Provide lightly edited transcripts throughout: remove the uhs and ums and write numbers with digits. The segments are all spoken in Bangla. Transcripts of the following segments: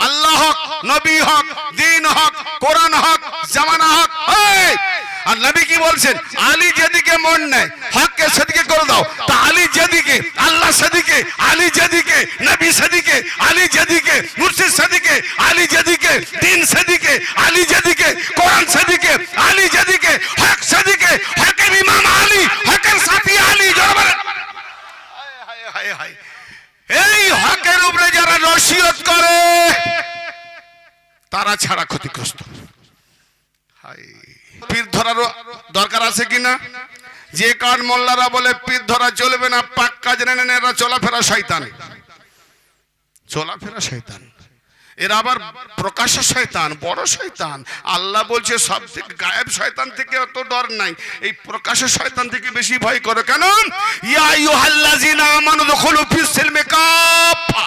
আল্লাহ হক, নবী হক, দ্বীন হক, কোরআন হক, জামানা হক। আর নবী কি বলছেন? আলী যেদিকে মন নেয় হককে সেদিকে করে দাও। তা আলী যেদিকে, আল্লাহ সেদিকে, আলী যেদিকে, নবী সেদিকে, আলী যেদিকে, মুর্শিদ সেদিকে, আলী যেদিকে, দ্বীন সেদিকে, আলী যেদিকে, কোরআন সেদিকে, আলী যেদিকে, হক সেদিকে, হকের ইমাম আলী, হকের সাথী আলী। এই হকের উপরে যারা নসিহত করে তারা ছাড়া ক্ষতিগ্রস্ত। পীর ধরার দরকার আছে কিনা? যে কারণ মোল্লারা বলে পীর ধরা চলবে না, পাক্কা জেনে নেন এরা চলাফেরা শয়তান, চলাফেরা শয়তান। এরা আবার প্রকাশ্য শয়তান, বড় শয়তান। আল্লাহ বলছে সব থেকে গায়েব শয়তান থেকে অত ডর নাই, এই প্রকাশ্য শয়তান থেকে বেশি ভয় করো। কেন? ইয়া আইয়ুহাল্লাযিনা আমানু দুখুলু ফিস সিলমি কাফা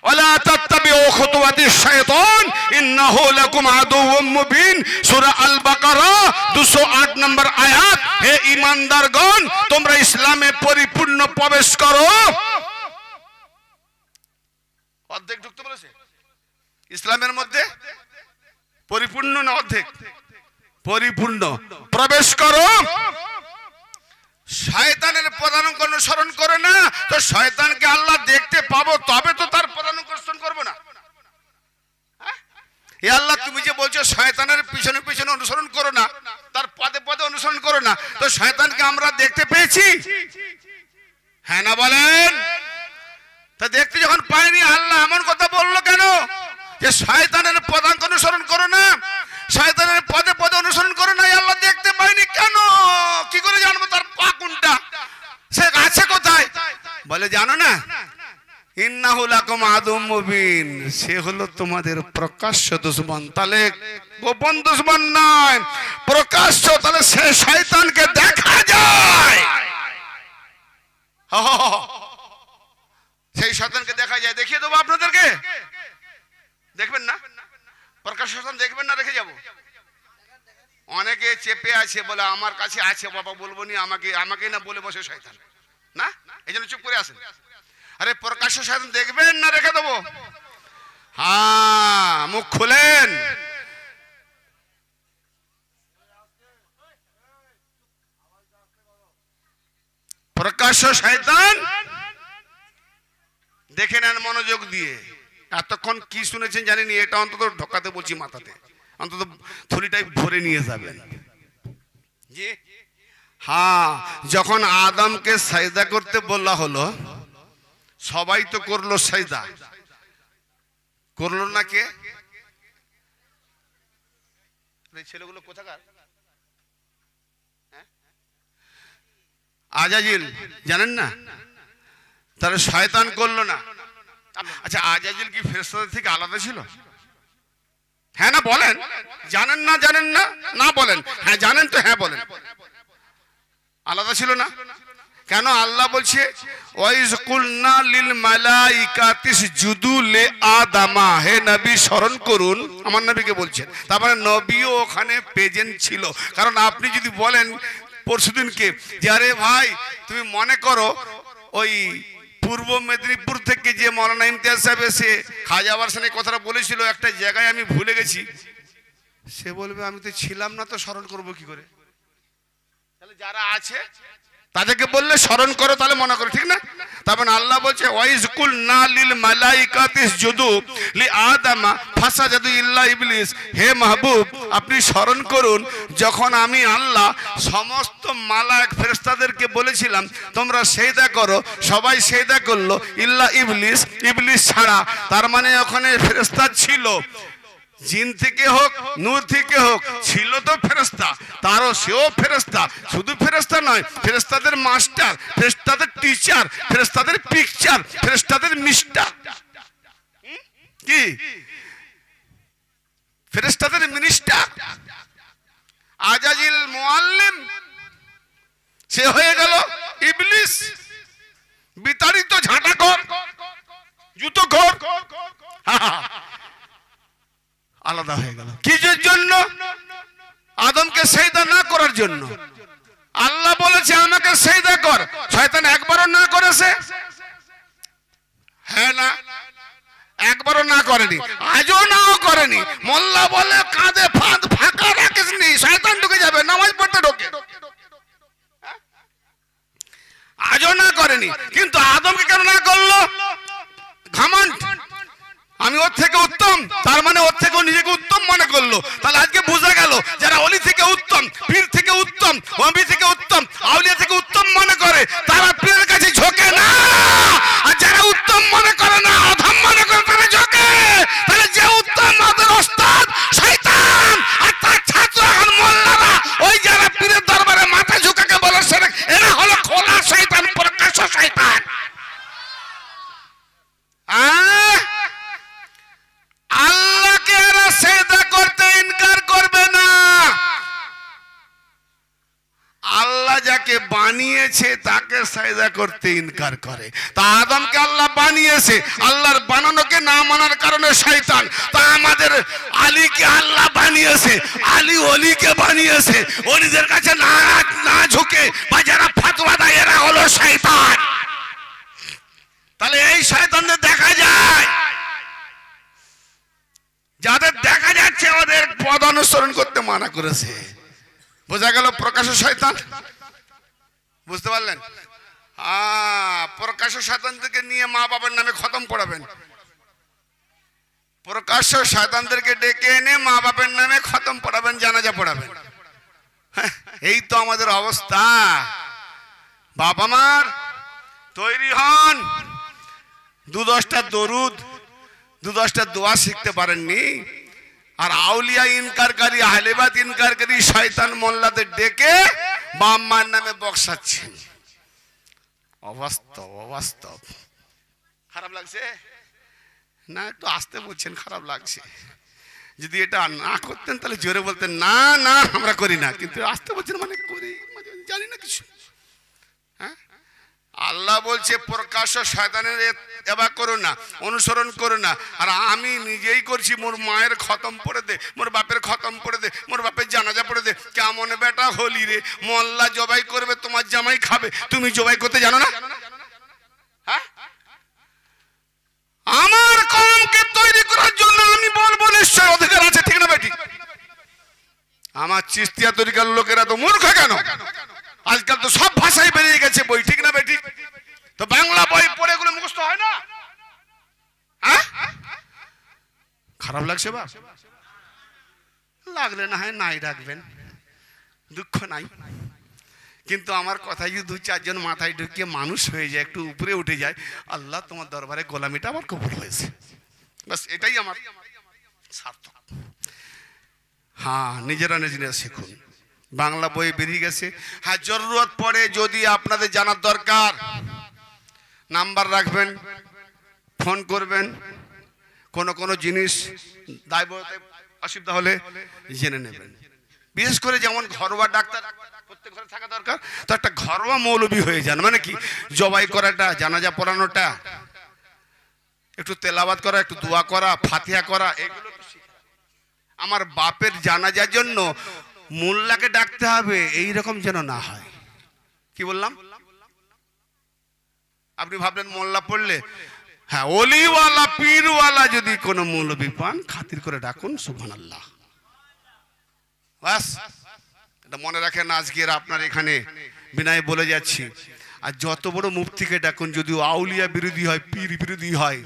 ওয়ালা তাত্তাবিউ খুতুওয়াতিশ শাইতান ইন্নাহু লাকুম আদুউম মুবিন। সূরা আল বাকারা 208 নম্বর আয়াত। হে ঈমানদারগণ, তোমরা ইসলামে পরিপূর্ণ প্রবেশ করো। অর্ধেক ঢুকতে বলেছে ইসলামের মধ্যে, পরিপূর্ণ না অর্ধেক? পরিপূর্ণ প্রবেশ করো। শয়তানের পদানুকরণ অনুসরণ করে না তো শয়তানকে আল্লাহ দেখতে পাবো, তবে তো তার পদানুকরণ করবো না। এ আল্লাহ, তুমি যে বলছো শয়তানের পিছনে পিছনে অনুসরণ করো না, তার পদে পদে অনুসরণ করো না, তো শয়তানকে আমরা দেখতে পেয়েছি? হ্যাঁ না বলেন? তা দেখতে যখন পাইনি, আল্লাহ এমন কথা বললো কেন যে শয়তানের পদাঙ্ক অনুসরণ করো না, শয়তানের পদে পদে অনুসরণ করো না? আল্লাহ দেখতে পাইনি কেন? কি করে জানবো তার পা কোনটা, সে আছে কোথায়? বলে জানো না, ইন্নাহু লাকুম আদুউম মুবিন, সে হলো তোমাদের প্রকাশ্য দুশমন। তাহলে গোপন দুশমন নয়, প্রকাশ্য। তাহলে সে শয়তানকে দেখা যায়, সেই শয়তানকে দেখা যায়। দেখিয়ে দেবো আপনাদেরকে, দেখবেন না? প্রকাশ্য শয়তান দেখবেন না, রেখে যাবো। অনেকে চেপে আছে, বলে আমার কাছে আছে বাবা, বলবো নি, আমাকে না বলে বসে শয়তান, না এই জন্য চুপ করে আসেন। আরে প্রকাশ্য শয়তান দেখবেন না, রেখে দেবো। হ্যাঁ, মুখ খুলেন। প্রকাশ্য শয়তান দেখে নেন মনোযোগ দিয়ে। এতক্ষণ কি শুনেছেন জানিনি, এটা অন্তত ঢোকাতে বলছি মাথাতে, অন্তত থলিটাই ভরে নিয়ে যাবেন। জি হ্যাঁ, যখন আদমকে সাজদা করতে বলা হলো, সবাই তো করলো সাজদা, করলো না কে? ছেলেগুলো কোথাকার? আজাজিল, জানেন না? তাহলে শয়তান করলো না। আচ্ছা, আজাজিল কি ফেরেশতাদের থেকে আলাদা ছিল? হ্যাঁ না বলেন? জানেন না? জানেন না? না বলেন। হ্যাঁ জানেন তো? হ্যাঁ বলেন। আলাদা ছিল না কেন? আল্লাহ বলছে ওয়াইজ কুলনা লিল মালাইকাতি ইসজুদু লি আদামা, হে নবী স্মরণ করুন, আমার নবীকে বলছেন। তারপরে নবীও ওখানে প্রেজেন্ট ছিল। কারণ আপনি যদি বলেন পরশুদিনকে যে আরে ভাই তুমি মনে করো ওই পূর্ব মেদিনীপুর থেকে যে মৌলানা ইমতিয়াজ সাহেব এসে খাজা বারসানের কথাটা বলেছিল, একটা জায়গায় আমি ভুলে গেছি, সে বলবে আমি তো ছিলাম না, তো স্মরণ করবো কি করে? তাহলে যারা আছে তাদেরকে বললে স্মরণ করো, তাহলে মনে করো, ঠিক না? তারপর আল্লাহ বলছে ওয়াইজ কুলনা লিল মালাইকাতি ইসজুদু লি আদামা ফাসাজাদু ইল্লা ইবলিস, হে মাহবুব আপনি স্মরণ করুন যখন আমি আল্লাহ সমস্ত মালায়েক ফেরেশতাদেরকে বলেছিলাম তোমরা সিজদা করো, সবাই সিজদা করলো ইল্লা ইবলিস, ইবলিস ছাড়া। তার মানে ওখানে ফেরেশতা ছিল, জিন থেকে হোক নূর থেকে হোক, ছিল তো ফেরেশতা, তারও সেও ফেরেশতা। শুধু ফেরেশতা নয়, ফেরেশতাদের মাস্টার, ফেরেশতাদের টিচার, ফেরেশতাদের পিকচার, ফেরেশতাদের মিস্টার, কি ফেরেশতাদের মিনিস্টার। আজাজিল মুআল্লিম, সে হয়ে গেল ইবলিস, বিতাড়িত, ঝাঁটাখোর, জুতোখোর, আলাদা হয়ে গেল। কিসের জন্য? আদমকে সিজদা না করার জন্য। আল্লাহ বলেছে আমাকে সিজদা কর, শয়তান একবারও না করেছে? হ্যাঁ না? একবারও না করেনি, আজও নাও করেনি। মোল্লা বলে কাঁধে ফাঁদ ফাঁকা রাখিসনি, শয়তান ঢুকে যাবে, নামাজ পড়তে ঢোকে। আজও না করেনি, কিন্তু আদমকে কেন না করলো? ঘমন্ড, আমি ওর থেকে উত্তম, তার মানে ওর থেকে নিজেকে উত্তম মনে করলো। তাহলে আজকে বোঝা গেল যারা অলি থেকে উত্তম, পীর থেকে উত্তম, ওলি থেকে উত্তম, আউলিয়া থেকে উত্তম মনে করে, তারা পীরের কাছে ঝোঁকে না। আর যারা উত্তম মনে করে না, অধম মনে করে, তারা ঝোঁকে। তাহলে যে উত্তম, ওদের ওস্তাদ শয়তান, আর তার ছাত্র এখন মোল্লারা। ওই যারা পীরের দরবারে মাথা ঝুঁকাকে বলে, সেটা এরা হলো খোলা শয়তান, প্রকাশ্য শয়তান। আল্লাহকে এরা সেজদা করতে ইনকার করবে না। আল্লাহ যাকে বানিয়েছে তাকে সেজদা করতে ইনকার করে। তা আদমকে আল্লাহ বানিয়েছে, আল্লাহর বানানোকে না মানার কারণে শয়তান। তা আমাদের আলীকে আল্লাহ বানিয়েছে, আলী অলিকে বানিয়েছে। অলিদের কাছে না ঝুঁকে বা যারা ফতোয়া দেয়, এরা হলো শয়তান। তাহলে এই শয়তানদের দেখা যায়, যাদের দেখা যাচ্ছে ওদের পদ অনুসরণ করতে মানা করেছে। বোঝা গেল প্রকাশ্য শয়তান। বুঝতে পারলেন? প্রকাশ্য শয়তানদেরকে নিয়ে মা বাবার নামে খতম পড়াবেন। প্রকাশ্য শয়তানদেরকে ডেকে এনে মা বাবার নামে খতম পড়াবেন, জানাজা পড়াবেন। এই তো আমাদের অবস্থা। বাবা মার তৈরি হন, 2-10টা দরুদ, 2-10টা দোয়া শিখতে পারেননি, আর আউলিয়া ইনকারকারী, আহলেবাদ ইনকারকারী শয়তান মোল্লাদের ডেকে বাপ মার নামে বক্সাচ্ছেন। অবাস্তব, অবাস্তব। খারাপ লাগছে না? একটু আসতে বলছেন, খারাপ লাগছে। যদি এটা না করতেন তাহলে জোরে বলতেন, না না আমরা করি না, কিন্তু আসতে বলছেন মানে করি, জানি না কিছু। হ্যাঁ, আল্লাহ বলছে প্রকাশ্য শয়তানের এবা করো না, অনুসরণ করো না। আর আমি নিজেই করছি, মোর মায়ের খতম পড়ে দে, মোর বাপের খতম পড়ে দে, মোর বাপের জানাজা পড়ে দে। কেমন বেটা হলি রে? মোল্লা জবাই করবে, তোমার জামাই খাবে, তুমি জবাই করতে জানো না? হ্যাঁ, আমার কওমকে তৈরি করার জন্য আমি বলবো নিশ্চয় অধিকার আছে, ঠিক না বেটি? আমার চিস্তিয়া তরিকার লোকেরা তো মূর্খ কেন? আজকাল তো সব ভাষায় বেরিয়ে গেছে বই, ঠিক না বেটি? তো বাংলা বই পড়ে এগুলো মুখস্থ হয় না? হ্যাঁ, খারাপ লাগছে বা? লাগলে না হয় নাই রাখবেন, দুঃখ নাই। কিন্তু আমার কথা যদি 2-4 জন মাথায় ঢুকিয়ে মানুষ হয়ে যায়, একটু উপরে উঠে যায়, আল্লাহ তোমার দরবারে গোলামিটা আমার কবুল হয়েছে, বাস এটাই আমার সার্থক। হ্যাঁ, নিজেরা নিজেরা শিখুন। বাংলা বই বেরিয়ে গেছে। হ্যাঁ, জরুরত পড়ে যদি আপনাদের জানার দরকার, নাম্বার রাখবেন, ফোন করবেন। কোনো জিনিস দায়বদ্ধ অসুবিধা হলে জেনে নেবেন। বিশেষ করে যেমন ঘরোয়া ডাক্তার প্রত্যেক ঘরে থাকা দরকার, তো একটা ঘরোয়া মৌলবী হয়ে যান। মানে কি, জবাই করাটা, জানাজা পড়ানোটা, একটু তেলাওয়াত করা, একটু দোয়া করা, ফাতিহা করা, এগুলো আমার বাপের জানাজার জন্য মোল্লাকে ডাকতে হবে এইরকম যেন না হয়। কি বললাম? আপনি ভাবলেন মোল্লা পড়লে, হ্যাঁ, অলিওয়ালা পীরওয়ালা যদি কোনো মৌলবী পান, খাতির করে ডাকুন, সুবহানাল্লাহ। বাস এটা মনে রাখেন। আজকের আপনার এখানে বিনয় বলে যাচ্ছি, আর যত বড় মুফতিকে ডাকুন, যদি আউলিয়া বিরোধী হয়, পীর বিরোধী হয়,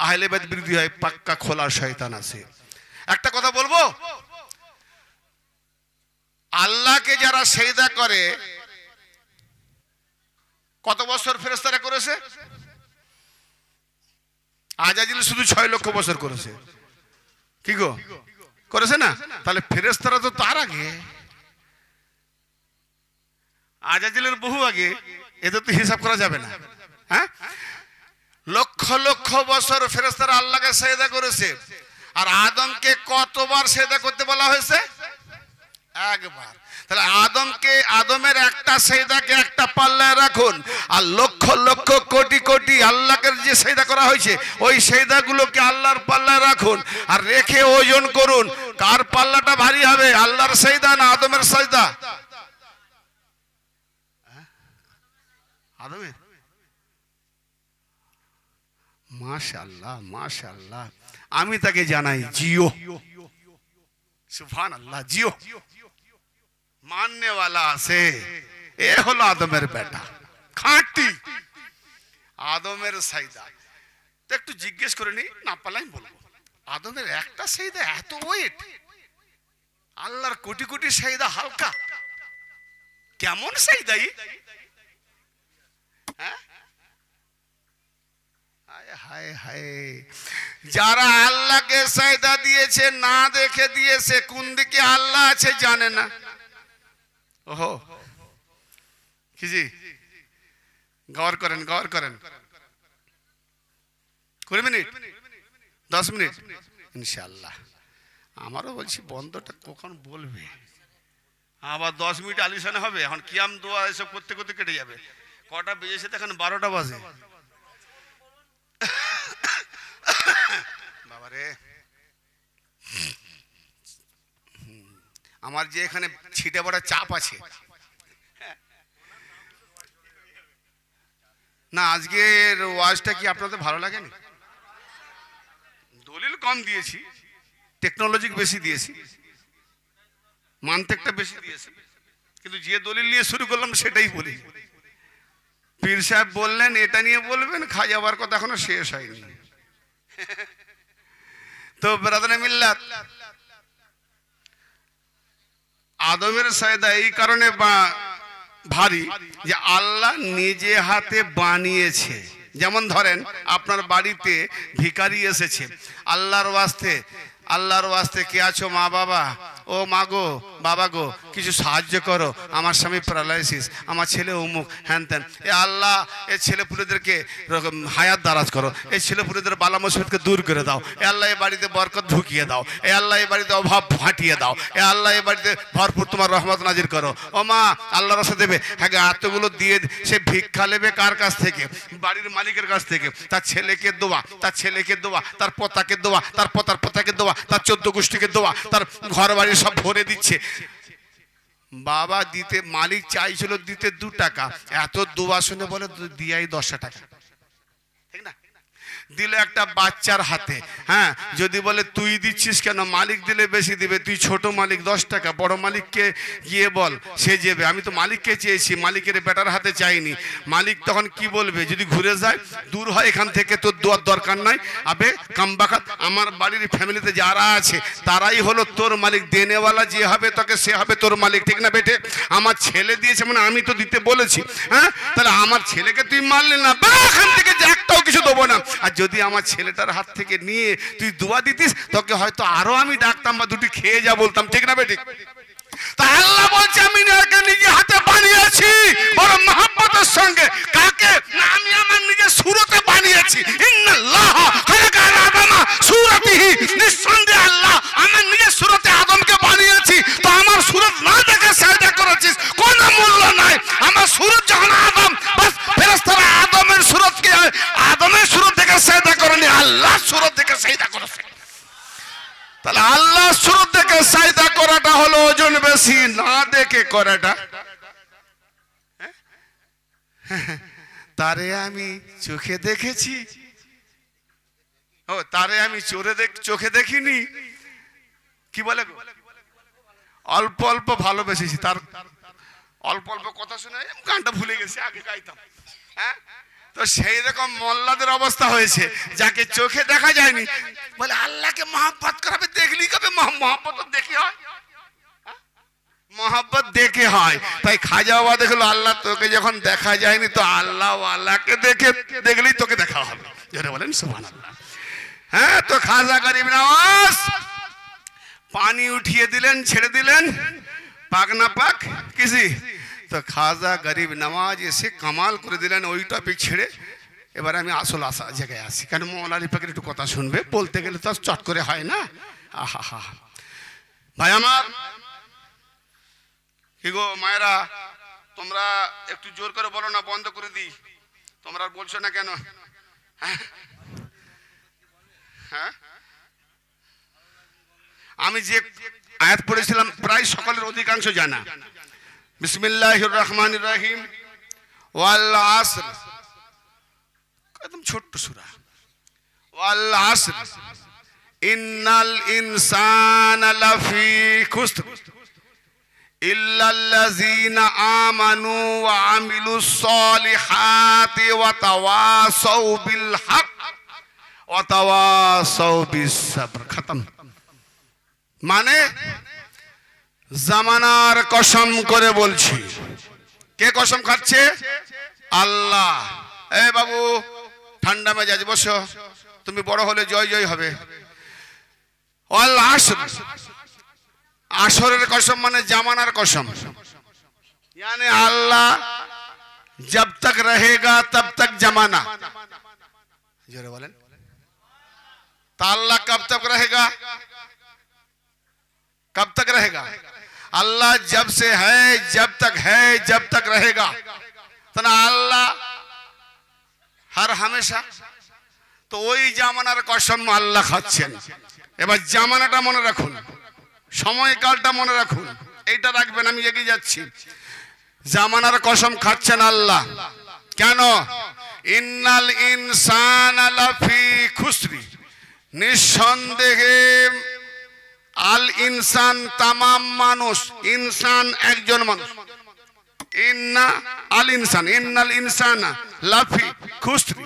আহলেবাদ বিরোধী হয়, পাক্কা খোলা শয়তান আছে। একটা কথা বলবো, আল্লাহকে যারা সেজদা করে, কত বছর ফেরেশতারা করেছে? আজাজিল শুধু 6 লক্ষ বছর করেছে। কি গো, করেছে না? তাহলে ফেরেশতারা তো তার আগে, আজাজিলের বহু আগে, এদের তো হিসাব করা যাবে না। হ্যাঁ, লক্ষ লক্ষ বছর ফেরেশতারা আল্লাহকে সেজদা করেছে। আর আদমকে কতবার সেজদা করতে বলা হয়েছে? একবার। তাহলে আদমের একটা সেজদাকে একটা পাল্লায় রাখুন, আর লক্ষ লক্ষ কোটি কোটি আল্লাহকে যে সেজদা করা হয়েছে, ওই সেজদাগুলোকে আল্লাহর পাল্লায় রাখুন, আর রেখে ওজন করুন, কার পাল্লাটা ভারী হবে, আল্লাহর সেজদা না আদমের সেজদা? আদমের। মাশাআল্লাহ মাশাআল্লাহ, আমি তাকে জানাই জিও, সুবহানাল্লাহ, জিও মাননে वाला আছে। এ হলো আদমের বেটা, খাঁটি আদমের সাইদা। তো একটু জিজ্ঞেস করে নি, না পালাই বলবো, আদমের একটা সাইদা এত ওয়েট, আল্লাহর কোটি কোটি সাইদা হালকা, কেমন সাইদাই? হ্যাঁ, হায় হায় হায়, যারা আল্লাহকে সাইদা দিয়েছে না দেখে দিয়েছে, কোন দিকে আল্লাহ আছে জানে না। ওহো কি জি, গৌর করেন গৌর করেন। 20 মিনিট 10 মিনিট ইনশাআল্লাহ। আমারও বলছি বন্ধটা কখন বলবে, আবার 10 মিনিট আলিশানে হবে। এখন কিয়াম দোয়া এসব করতে করতে কেটে যাবে। কটা বেজেছে দেখেন, 12টা বাজে। বাবারে, আমার যে এখানে ছিটে পড়া চাপ আছে না, আজকের ওয়াজটা কি আপনাদের ভালো লাগেনি? দলিল কম দিয়েছি, টেকনোলজি বেশি দিয়েছি, মানতেকটা বেশি দিয়েছি, কিন্তু যে দলিল নিয়ে শুরু করলাম সেটাই বলি। পীর সাহেব বললেন এটা নিয়ে বলবেন, খাই যাবার কথা এখনো শেষ হয়নি। তো ব্রাদারে মিল্লাত, আদমের সায়দা এই কারণে ভারী যে আল্লাহ নিজে হাতে বানিয়েছে। যেমন ধরেন আপনার বাড়িতে ভিখারি এসেছে, আল্লাহর ওয়াস্তে কে আছো মা বাবা, ও মা গো বাবা গো কিছু সাহায্য করো, আমার স্বামী প্যারালাইসিস, আমার ছেলে অমুক হ্যান ত্যান, এ আল্লাহ এই ছেলেপুলেদেরকে হায়াত দারাজ করো, এই ছেলেপুলেদের বালা মুসিবতকে দূর করে দাও, এ আল্লাহ এই বাড়িতে বরকত ঢুকিয়ে দাও, এ আল্লাহ এই বাড়িতে অভাব ফাটিয়ে দাও, এ আল্লাহ এই বাড়িতে ভরপুর তোমার রহমত নাজির করো। ও মা আল্লাহ রাস্তা দেবে, হ্যাঁ এতগুলো দিয়ে সে ভিক্ষা নেবে কার কাছ থেকে? বাড়ির মালিকের কাছ থেকে। তার ছেলেকে দোয়া, তার ছেলেকে দোয়া, তার পোতাকে দোয়া, তার পোতার পোতাকে দোয়া, তার 14 গোষ্ঠীকে দোয়া, তার ঘর বাড়ি সব ভরে দিচ্ছে। বাবা দিতে, মালিক চাইছিল দিতে 2 টাকা, এত দোয়া শুনে বলে দিয়াই 10 টাকা, ঠিক না? দিলে একটা বাচ্চার হাতে, হ্যাঁ যদি বলে তুই দিচ্ছিস কেন, মালিক দিলে বেশি দিবে, তুই ছোট মালিক 10 টাকা, বড় মালিককে গিয়ে বল, সে যাবে। আমি তো মালিককে চেয়েছি, মালিকের বেটার হাতে চাইনি। মালিক তখন কি বলবে, যদি ঘুরে যায় দূর হয় এখান থেকে, তোর দোয়ার দরকার নাই, আবে কামবাকাত, আমার বাড়ির ফ্যামিলিতে যারা আছে তারাই হলো তোর মালিক, দেনেওয়ালা যে হবে তোকে সে হবে তোর মালিক, ঠিক না বেটে? আমার ছেলে দিয়েছে মানে আমি তো দিতে বলেছি, হ্যাঁ তাহলে আমার ছেলেকে তুই মারলি না, এখান থেকে যে একটাও কিছু দেবো না। আর যদি আমার ছেলেটার হাত থেকে নিয়ে তুই দোয়া দিতিস, তোকে হয়তো আরো আমি ডাকতাম বা 2টি খেয়ে যা বলতাম, ঠিক না বেটি? তা আল্লাহ বলছে আমি নিজে হাতে বানিয়েছি, বড় মহব্বতের সঙ্গে। কাকে? না, আমি আমার নিজের সুরতে বানিয়েছি। ইন্নাল্লাহ খালাকাল আদমা সূরাতিহি, নিঃসন্দেহে আল্লাহ আমার নিজের সুরতে আদমকে বানিয়েছি। তো আমার সুরত না দেখে সাজদা করেছিস, কোনো মূল্য নাই। আমার সুরত যখন আদম, বাস ফেরেশতারা আদমের সুরতকে, আদমের সুরত দেখে সাজদা করেনি, আল্লাহর সুরত দেখে সাজদা করেছে। তাহলে আল্লাহর সুরত দেখে সাজদা করাটা হলো ওজন বেশি, না দেখে করাটা। তারে আমি চোখে দেখেছি, ও তারে আমি চোখে দেখিনি, কি বলে অল্প অল্প ভালোবেসেছি, তার অল্প অল্প কথা শুনে গানটা ভুলে গেছি, আগে গাইতাম। হ্যাঁ, তো সেই রকম মোল্লাদের অবস্থা হয়েছে, যাকে চোখে দেখা যায়নি বলে আল্লাহকে মহব্বত করাবে, দেখলি কবে? মহব্বত দেখে হয়, মহব্বত দেখে হয়। তাই খাজা বাবা দেখলো আল্লাহ তোকে যখন দেখা যায়নি, তো আল্লাহ আল্লাহকে দেখলেই তোকে দেখা হবে। জোরে বলেন সুবহানাল্লাহ। হ্যাঁ, তো খাজা গরিব নওয়াজ পানি উঠিয়ে দিলেন, ছেড়ে দিলেন, পাক না পাক কিসি। তো খাজা গরিব নওয়াজ এসে কামাল করে দিলেন ওই টপিক ছেড়ে। এবার আমি আসল জায়গায় আসি, কেন মৌলানা পাকের একটু কথা শুনবে, বলতে গেলে তো চট করে হয় না। আহা হা, ভাই আমার, কি গো মায়েরা, তোমরা একটু জোর করে বলো না, বন্ধ করে দিই। তোমরা বলছো না কেন? হ্যাঁ, আমি যে আয়াত পড়েছিলাম প্রায় সকলের অধিকাংশ জানা। বিসমিল্লাহির রহমানির রহিম, ওয়াল আসর, একদম ছোট্ট সূরা, ওয়াল আসর ইন্নাল ইনসানা লাফি খুসর ইল্লাল্লাযীনা আমানু ওয়া আমিলুস সলিহাতি ওয়া তাওয়াসাউ বিল হক ওয়া তাওয়াসাউ বিস সাবর। খতম। মানে জামানার কসম করে বলছি। কে কসম খাচ্ছে? আল্লাহ। এ বাবু ঠান্ডা মেজাজ বসো, তুমি বড় হলে জয় জয় হবে। ওয়াল আসর, আসরের কসম মানে জামানার কসম। यानी अल्लाह जब तक रहेगा तब तक जमाना। जोरे बोलें तो अल्लाह कब तक रहेगा? कब तक रहेगा? अल्लाह जब से है, जब तक है, जब तक रहेगा। तो ना अल्लाह हर हमेशा। तो वही জামানার কসম আল্লাহ খাচ্ছেন। এবার জামানাটা মনে রাখুন, সময়কালটা মনে রাখুন, এইটা রাখবেন। আমি এগিয়ে যাচ্ছি। জামানার কসম খাচ্ছেন আল্লাহ। কেন? ইন্নাল ইনসানা লাফি খুসরি, নিঃসন্দেহে আল ইনসান তামাম মানুষ, ইনসান একজন মানুষ। ইন্না আল ইনসান, ইন্নাল ইনসানা লাফি খুসরি,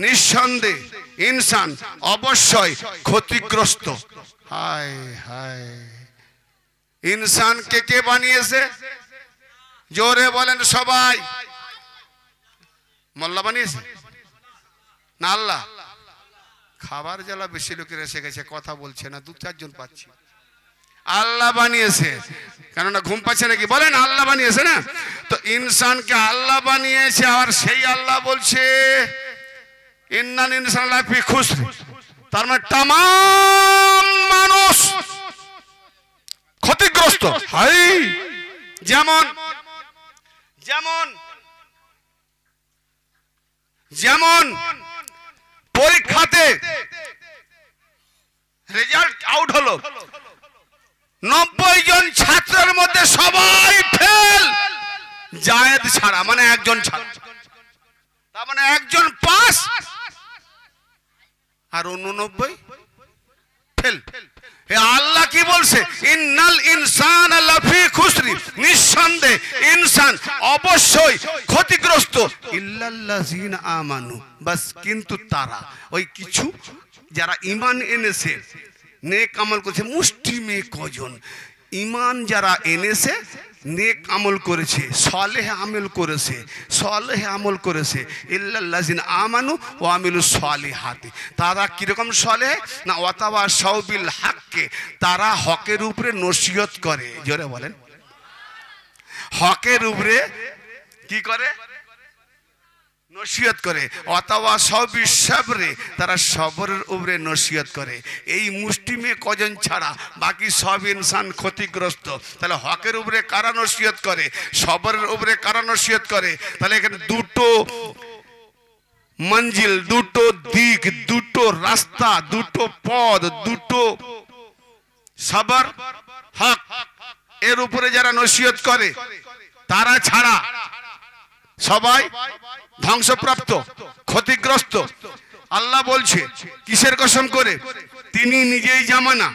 নিঃসন্দেহে ইনসান অবশ্যই ক্ষতিগ্রস্ত। হায় হায়, ইনসানকে কে বানিয়েছে? জোরে বলেন সবাই। মোল্লা বানিয়েছে না আল্লাহ? খাবার জ্বালা বেশি লোকের এসে গেছে, কথা বলছে না, দু চারজন পাচ্ছি। আল্লাহ বানিয়েছে, কেননা ঘুম পাচ্ছে নাকি? বলেন আল্লাহ বানিয়েছে না? তো ইনসানকে আল্লাহ বানিয়েছে, আর সেই আল্লাহ বলছে ইন্নাল ইনসানা লাফি খুসর। তার মানে তাম মানুষ ক্ষতিগ্রস্ত। হাই, যেমন যেমন যেমন পরীক্ষাতে রেজাল্ট আউট হলো, 90 জন ছাত্রের মধ্যে সবাই ফেল, জায়েদ ছাড়া, মানে একজন ছাড়া। তার মানে একজন পাস আর 89 ফেল। আল্লাহ কি বলছে? ইন্নাল ইনসানা লাফি খুসরি, নিঃসন্দেহে ইনসান অবশ্যই ক্ষতিগ্রস্ত। ইল্লাল্লাযীনা আমানু, বাস কিন্তু তারা, ওই কিছু যারা ঈমান এনেছে, নেক আমল করেছে। মুষ্টিমে কজন ঈমান যারা এনেছে, নেক আমল করেছে, সালেহ আমল করেছে, সালেহ আমল করেছে। ইল্লাল্লাযীনা আমানু ওয়া আমিলুস সালিহাতি, তারা কিরকম সালেহ না? ওয়াতাওয়াসাউ বিল হককে, তারা হকের উপরে নসিহত করে। জোরে বলেন, হকের উপরে কি করে? নসিহত করে। ওয়াতাওয়াসাউ বিস সাবরি, তারা সবরের উপরে নসিহত করে। এই মুষ্টিমে কজন ছাড়া বাকি সব ইনসান ক্ষতিগ্রস্ত। তাহলে হকের উপরে কারা নসিহত করে? সবরের উপরে কারা নসিহত করে? তাহলে এখানে দুটো মঞ্জিল, দুটো দিক, দুটো রাস্তা, দুটো পথ, দুটো সবর হক, এর উপরে যারা নসিহত করে তারা ছাড়া সবাই ধ্বংসপ্রাপ্ত, ক্ষতিগ্রস্ত। আল্লাহ বলছে কিসের কসম করে? তিনি নিজেই জামানা,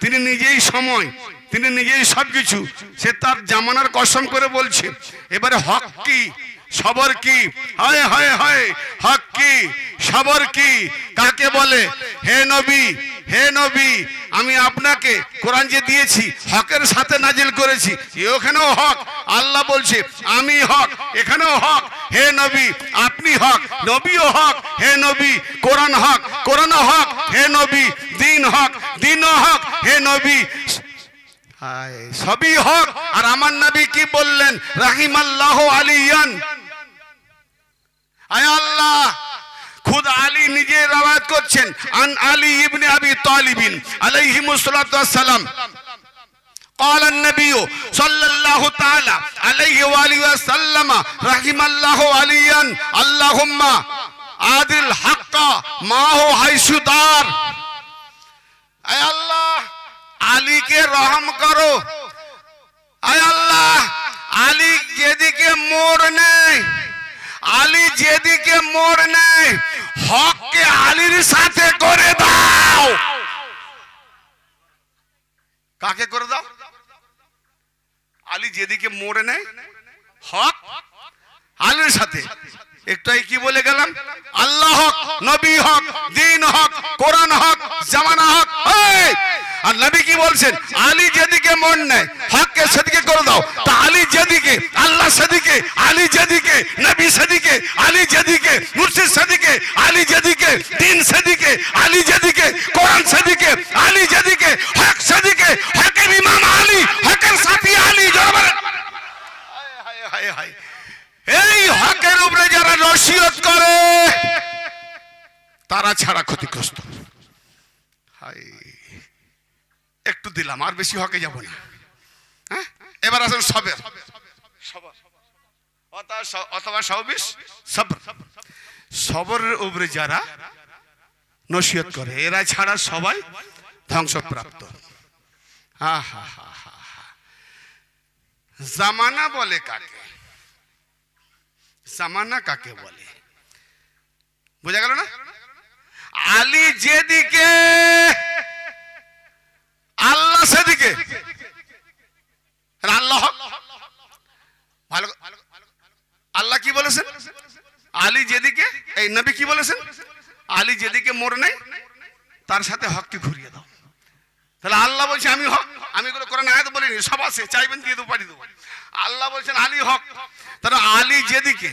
তিনি নিজেই সময়, তিনি নিজেই সবকিছু। সে তার জামানার কসম করে বলছে। এবারে হক কি, সবর কি? হায় হায় হায়, হক কি, সবর কি, কাকে বলে? হে নবী, হে নবী, আমি আপনাকে কোরআন যে দিয়েছি হকের সাথে নাজিল করেছি, এখানেও হক। আল্লাহ বলছে আমি হক, এখানেও হক। হে নবী আপনি হক, নবীও হক। হে নবী কোরআন হক, কোরআনও হক। হে নবী দিন হক, দিনও হক। হে নবী সবই হক। আর আমার নবী কি বললেন? রাহিমাল্লাহু আলিয়ান, আয় আল্লাহ, খুদ আলী নিজে রওয়ায়াত করছেন, আন আলী ইবনে আবি তালিব আলাইহিমুস সালাতু ওয়াস সালাম قال النبي صلى الله تعالى عليه واله وسلم رحم الله عليا اللهم عادل الحق ما هو حيث دار। اے اللہ আলী কে রহম করো। আয় আল্লাহ, আলী যেদিকে মোড় নেই, আলী যেদিকে মোড় নেই, হককে আলীর সাথে করে দাও। কাকে করে দাও? আলী যেদিকে মোড়ে নেয় হক আলীর সাথে। একটাই কি বলে গেলাম? আল্লাহ হক, নবী হক, দ্বীন হক, কোরআন হক, জামানা হক। আর নবী কি বলছেন? আলী যেদিকে মন নেয় হককে সেদিকে করে দাও। তা আলী যেদিকে, আল্লাহ সেদিকে, আলী যেদিকে, নবী সেদিকে, আলী যেদিকে, মুর্শিদ সেদিকে, আলী যেদিকে, দ্বীন সেদিকে, আলী যেদিকে, কোরআন সেদিকে, আলী যেদিকে, হক সেদিকে, হকের ইমাম আলী, হকের সাথী আলী। হায় হায়, এই হকের উপরে যারা নসিহত করে তারা ছাড়া ক্ষতিগ্রস্ত। হায়, একটু দিলাম, আর বেশি হকে যাব না। হ্যাঁ, এবার আসেন সবের অথবা সবিস সবর। সবরের উপরে যারা নসিহত করে এরা ছাড়া সবাই ধ্বংসপ্রাপ্ত। হা হা হা হা। জামানা বলে কাকে? জামানা কাকে বলে বোঝা গেল না? আলী যেদিকে আল্লাহ সেদিকে। আল্লাহ ভালো, আল্লাহ কি বলেছেন? আলী যেদিকে, এই নবী কি বলেছেন? আলী যেদিকে মোর নেই তার সাথে হককে ঘুরিয়ে দাও। তাহলে আল্লাহ বলছে আমি হক। আমি এগুলো কোরআন আয়াত বলিনি, সব আছে, চাইবেন দিয়ে দেবো, পারি দেবো। আল্লাহ বলছেন আলী হক। তাহলে আলী যেদিকে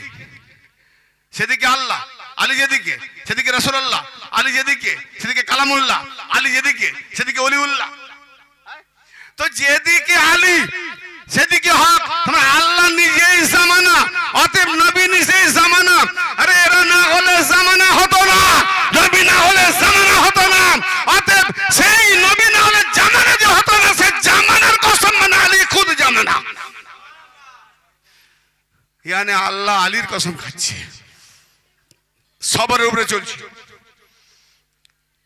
সেদিকে আল্লাহ, আলী যেদিকে সেদিকে রাসূলুল্লাহ, আলী যেদিকে সেদিকে কালামুল্লাহ, আলী যেদিকে সেদিকে ওলিউল্লাহ। তো যেদিকে আলী সেদিকে হক। আল্লাহ নিজেই জামানা, অতএব নবী নিজেই জামানা। আরে এরা না হলে জামানা হতো না, নবী না হলে জামানা হতো না। অতএব সেই নবী না হলে জামানা যে হতো না, সেই জামানার কসম মানে আলী খুদ জামানা। ইয়ানি আল্লাহ আলীর কসম খাচ্ছে। সবরের উপরে চলছে।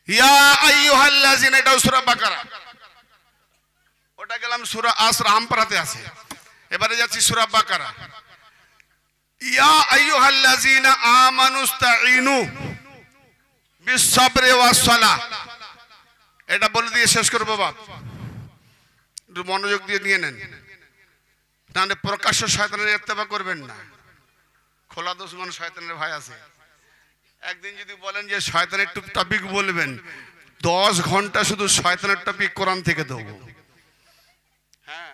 ইয়া আইয়ুহাল্লাযিনা, এটা সূরা বাকারা। ওটা গেলাম সূরা আসর, আমপারাতে আছে। এবারে যাচ্ছি সূরা বাকারা। ইয়া আইয়ুহাল্লাযিনা আমানুস্তাঈনু বিস-সাবরি ওয়াস-সালাহ। এটা বলে দিয়ে শেষ করব বাপ, একটু মনোযোগ দিয়ে নিয়ে নেন। তাহলে প্রকাশ্য শয়তানের ইত্তেবা করবেন না। খোলা দুশমন শয়তানের ভয় আছে। একদিন যদি বলেন যে শয়তানের টপিক বলবেন, 10 ঘন্টা শুধু শয়তানের টপিক কোরআন থেকে দেবো। হ্যাঁ,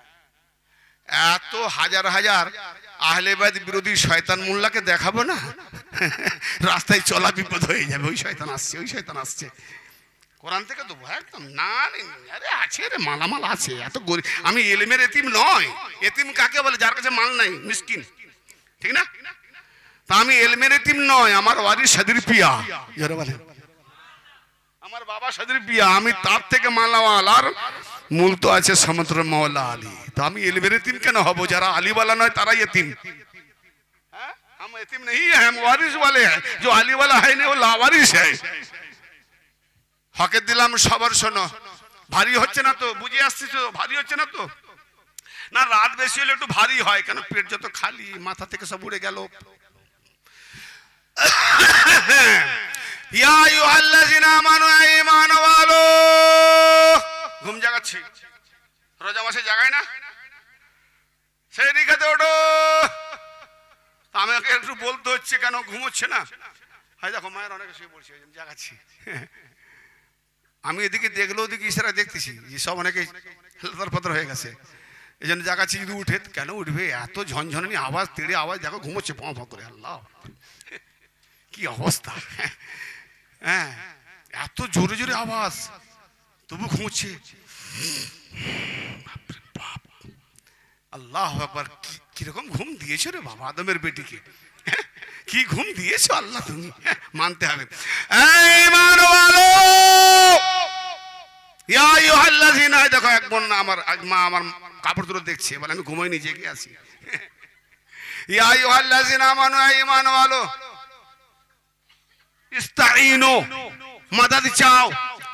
এত হাজার হাজার আহলে বাইত বিরোধী শয়তান মোল্লাকে দেখাবো না, রাস্তায় চলা বিপদ হয়ে যাবে। ওই শয়তান আসছে, ওই শয়তান আসছে, কোরআন থেকে দেবো একদম। না আরে আছে রে, মালামাল আছে। এত গরিব আমি, এলেমের এতিম নয়। এতিম কাকে বলে? যার কাছে মাল নাই, মিসকিন, ঠিক না? তা আমি এলমের এতিম নয়, আমার ওয়ারিস সাদির পিয়া। যারা বলে আমার বাবা সাদির পিয়া, আমি তার থেকে মালাওয়াল। আর মূল তো আছে সমুদ্র মওলা আলী। তো আমি এলমের এতিম কেন হব? যারা আলীওয়ালা নয় তারাই এতিম। हम एतिम नहीं है, हम वारिस वाले हैं। जो आली वाला है नहीं वो लावारिस है। হকের দিলাম সবার। শোনো, ভারী হচ্ছে না তো? বুঝে আসছিস তো? ভারী হচ্ছে না তো? না, রাত বেশি হলে একটু ভারী হয়। কেন? পেট যত খালি, মাথা থেকে সব উড়ে গেল। ইয়া আইয়ুহাল্লাযিনা আমানু, ঈমান ওয়ালো। ঘুম জাগাচ্ছি, রোজা মাসে জাগায় না? সেই দিকে ওঠো। আমাকে একটু বলতে হচ্ছে, কেন ঘুমোচ্ছে না? হয় দেখো মায়ের অনেক শুয়ে পড়ছে, ওই জন্য জাগাচ্ছি। আমি এদিকে দেখলো, ওদিকে ইশারা দেখতেছি যে সব অনেকে লতরপতর হয়ে গেছে, এই জন্য জাগাচ্ছি। যদি উঠে, কেন উঠবে? এত ঝনঝনানি আওয়াজ, তেড়ে আওয়াজ, দেখো ঘুমোচ্ছে পাঁ পাঁ করে। আল্লাহ, কি অবস্থা! হ্যাঁ, এত জোরে জোরে আওয়াজ, তবু ঘুমোচ্ছে। আল্লাহ আকবার! কিরকম ঘুম দিয়েছো রে বাবা আদমের বেটিকে! কি ঘুম দিয়েছো আল্লাহ, তুমি মানতে হবে। দেখো, এক বোন আমার মা আমার কাপড় তুলে দেখছে, বলে আমি ঘুমাইনি, জেগে আছি। ইয়া আইয়ুহাল্লাযিনা আমানু, ঈমান ওয়ালো, ইস্তাঈনু, মাদাদ চাও,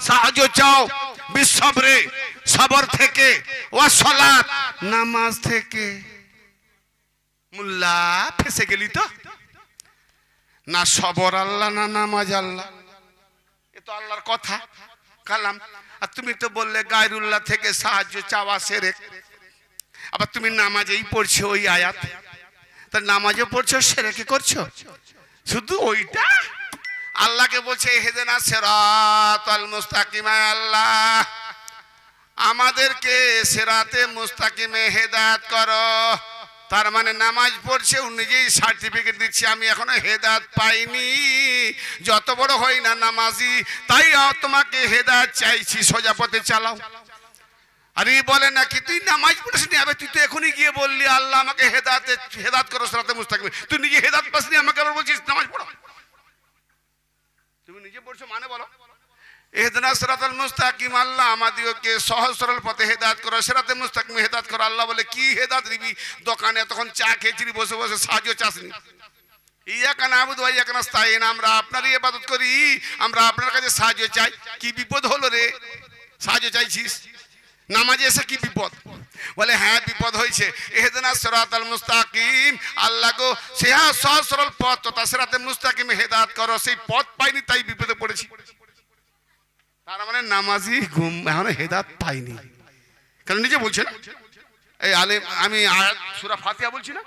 সাহায্য চাও, বিসবরে, সবর থেকে, ওয়াস সালাত, নামাজ থেকে। মোল্লা ফেসে গেলি তো? না সবর আল্লাহ, না নামাজ আল্লাহ। এ তো আল্লাহর কথা কালাম। আর তুমি তো বললে গায়রুল্লাহ থেকে সাহায্য চাওয়া শিরক। আবার তুমি নামাজেই পড়ছো ওই আয়াত, তা নামাজে পড়ছো শিরকে করছো। শুধু ওইটা আল্লাহকে বলছে ইহদিনা সিরাতাল মুস্তাকিম, আল্লাহ আমাদেরকে সিরাতে মুস্তাকিমে হেদায়েত করো। তার মানে নামাজ পড়ছে ও নিজেই সার্টিফিকেট দিচ্ছে আমি এখনো হেদায়েত পাইনি, যত বড় হই না নামাজি, তাই তোমাকে হেদায়েত চাইছি, সোজা পথে চালাও। আরে বলে নাকি তুই নামাজ পড়ছিস, আবে তুই তো এখনই গিয়ে বললি আল্লাহ আমাকে হেদায়েত করো সিরাতে মুস্তাকিমে, তুই নিজে হেদায়েত পাসনি আমাকে আবার বলছিস নামাজ পড়ো। তুমি নিজে পড়ছো মানে বলো ইহদিনা সিরাতাল মুস্তাকিম, আল্লাহ আমাদেরকে সহজ সরল পথে হেদায়েত করো, সিরাতে মুস্তাকিমে হেদায়েত করো। আল্লাহ বলে কি হেদায়েত দিবি? দোকানে তখন চা খেয়েছিলি বসে বসে, সাহায্য চাসনি। ইয়াকা নাবুদু ওয়া ইয়াকা নাস্তাইন, আমরা আপনারই ইবাদত করি, আমরা আপনার কাছে সাহায্য চাই। কি বিপদ হলো রে সাহায্য চাইছিস? নামাজে এসে কি বিপদ? বলে হ্যাঁ বিপদ হয়েছে। ইহদিনা সিরাতাল মুস্তাকিম, আল্লাহ গো সে সহজ সরল পথ তথা সিরাতে মুস্তাকিমে হেদায়েত করো, সেই পথ পাইনি তাই বিপদে পড়েছি। তার মানে নামাজি ঘুম এখনো হেদায়েত পাইনি, কারণ নিজে বলছে না। এই আলেম আমি সূরা ফাতিহা বলছি না,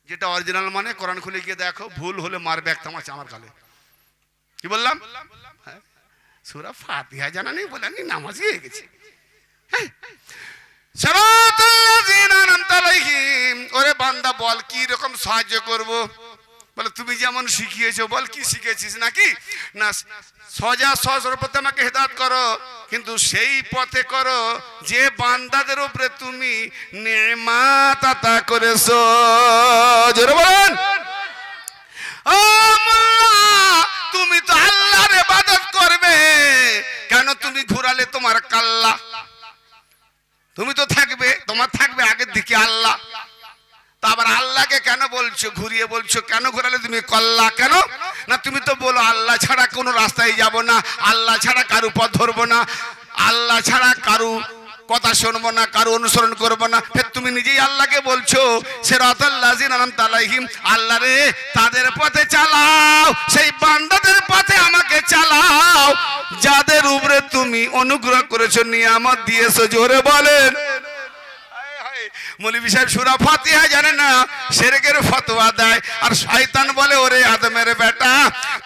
যেটা অরিজিনাল মানে কোরআন খুলে গিয়ে দেখো, ভুল হলে মারবে একটা মাছ আমার গালে। কি বললাম? সূরা ফাতিহা জানা নেই বলে আমি নামাজি হয়ে গেছি। ওরে বান্দা বল কি রকম সাহায্য করব? বলে তুমি যেমন শিখিয়েছো। বল কি শিখেছিস নাকি? না সোজা সহজ পথে আমাকে হেদায়েত করো, কিন্তু সেই পথে করো যে বান্দাদের উপরে তুমি নেমাত আতা করেছো। জোরে বলেন তুমি তো আল্লাহর ইবাদত করবে, কেন তুমি ঘুরালে তোমার কাল্লা? তুমি তো থাকবে, তোমার থাকবে আগের দিকে আল্লাহ, তা আবার আল্লাহকে কেন বলছো ঘুরিয়ে বলছো? কেন ঘুরালে তুমি কল্লা কেন? না তুমি তো বলো আল্লাহ ছাড়া কোনো রাস্তায় যাব না, আল্লাহ ছাড়া কারু পথ ধরবো না, আল্লাহ ছাড়া কারু কথা শুনবো না, কারু অনুসরণ করবো না। ফের তুমি নিজেই আল্লাহকে বলছো সিরাতাল লাযিনা আনআমতা আলাইহিম, আল্লাহ রে তাদের পথে চালাও, সেই বান্দাদের পথে আমাকে চালাও যাদের উপরে তুমি অনুগ্রহ করেছো, নিয়ামত দিয়েছো। জোরে বলেন। মৌলভী সাহেব সূরা ফাতিহা জানে না, শিরকের ফতোয়া দেয়। আর শয়তান বলে ওরে আদমের বেটা